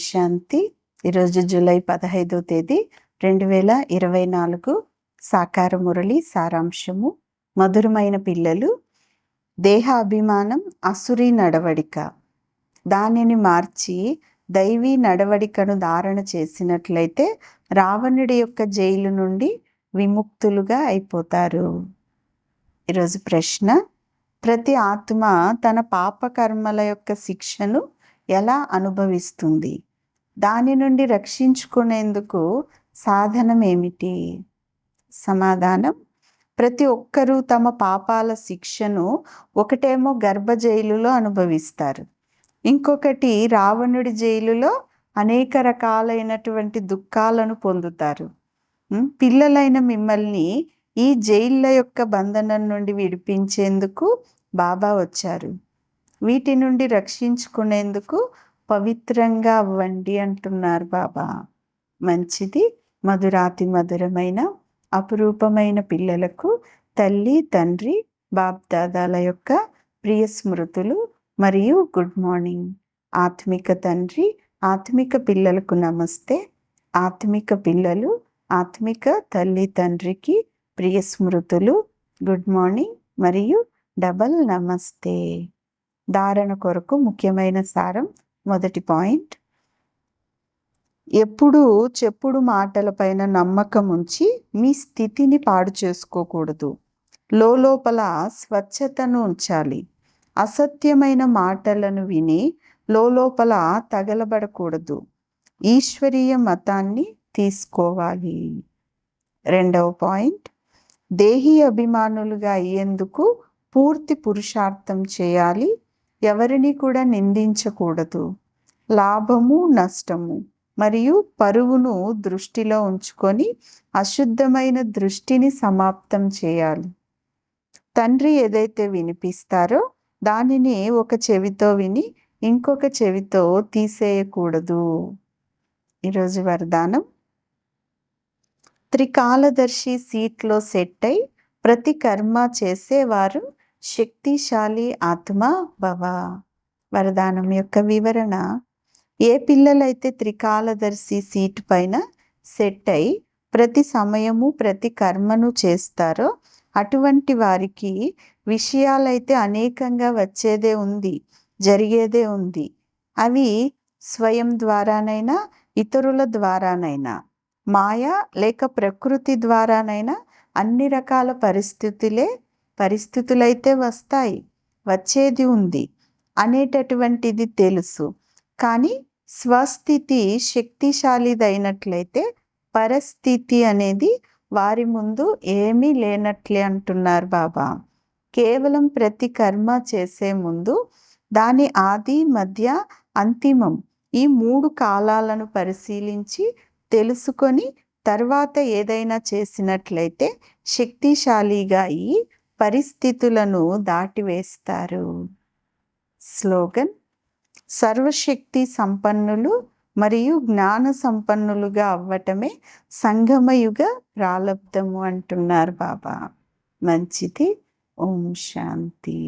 శాంతి. ఈరోజు జూలై 15వ తేదీ 2024. సాకార మురళి సారాంశము. మధురమైన పిల్లలు, దేహ అభిమానం అసురీ నడవడిక, దానిని మార్చి దైవీ నడవడికను ధారణ చేసినట్లయితే రావణుడి యొక్క జైలు నుండి విముక్తులుగా అయిపోతారు. ఈరోజు ప్రశ్న: ప్రతి ఆత్మ తన పాపకర్మల యొక్క శిక్షను ఎలా అనుభవిస్తుంది? దాని నుండి రక్షించుకునేందుకు సాధనం ఏమిటి? సమాధానం: ప్రతి ఒక్కరూ తమ పాపాల శిక్షను ఒకటేమో గర్భ జైలులో అనుభవిస్తారు, ఇంకొకటి రావణుడి జైలులో అనేక రకాలైనటువంటి దుఃఖాలను పొందుతారు. పిల్లలైన మిమ్మల్ని ఈ జైళ్ళ యొక్క బంధనం నుండి విడిపించేందుకు బాబా వచ్చారు. వీటి నుండి రక్షించుకునేందుకు పవిత్రంగా అవ్వండి అంటున్నారు బాబా. మంచిది. మధురాతి మధురమైన అపురూపమైన పిల్లలకు తల్లి, తండ్రి, బాప్ దాదాల యొక్క ప్రియ స్మృతులు మరియు గుడ్ మార్నింగ్. ఆత్మిక తండ్రి, ఆత్మిక పిల్లలకు నమస్తే. ఆత్మిక పిల్లలు ఆత్మిక తల్లి, తండ్రికి ప్రియ స్మృతులు, గుడ్ మార్నింగ్ మరియు డబల్ నమస్తే. ధారణ కొరకు ముఖ్యమైన సారం. మొదటి పాయింట్: ఎప్పుడూ చెప్పుడు మాటలపైన నమ్మకం ఉంచి మీ స్థితిని పాడు చేసుకోకూడదు. లోపల స్వచ్ఛతను ఉంచాలి. అసత్యమైన మాటలను విని లోపల తగలబడకూడదు. ఈశ్వరీయ మతాన్ని తీసుకోవాలి. రెండవ పాయింట్: దేహీ అభిమానులుగా అయ్యేందుకు పూర్తి పురుషార్థం చేయాలి. ఎవరిని కూడా నిందించకూడదు. లాభము, నష్టము మరియు పరువును దృష్టిలో ఉంచుకొని అశుద్ధమైన దృష్టిని సమాప్తం చేయాలి. తండ్రి ఏదైతే వినిపిస్తారో దానిని ఒక చెవితో విని ఇంకొక చెవితో తీసేయకూడదు. ఈరోజు వరదానం: త్రికాలదర్శి సీట్లో సెట్ అయి ప్రతి కర్మ చేసేవారు శక్తిశాలి ఆత్మ భవ. వరదానం యొక్క వివరణ: ఏ పిల్లలైతే త్రికాలదర్శి సీట్ పైన సెట్ అయి ప్రతి సమయము ప్రతి కర్మను చేస్తారో అటువంటి వారికి విషయాలైతే అనేకంగా వచ్చేదే ఉంది, జరిగేదే ఉంది. అవి స్వయం ద్వారానైనా ఇతరుల ద్వారానైనా, మాయ లేక ప్రకృతి ద్వారానైనా అన్ని రకాల పరిస్థితులైతే వస్తాయి, వచ్చేది ఉంది అనేటటువంటిది తెలుసు. కానీ స్వస్థితి శక్తిశాలిదైనట్లయితే పరిస్థితి అనేది వారి ముందు ఏమీ లేనట్లే అంటున్నారు బాబా. కేవలం ప్రతి కర్మ చేసే ముందు దాని ఆది, మధ్య, అంతిమం ఈ 3 కాలాలను పరిశీలించి తెలుసుకొని తర్వాత ఏదైనా చేసినట్లయితే శక్తిశాలిగా అయ్యి పరిస్థితులను దాటివేస్తారు. స్లోగన్: సర్వశక్తి సంపన్నులు మరియు జ్ఞాన సంపన్నులుగా అవ్వటమే సంగమయుగ ప్రాలబ్ధము అంటున్నారు బాబా. మంచిది. ఓం శాంతి.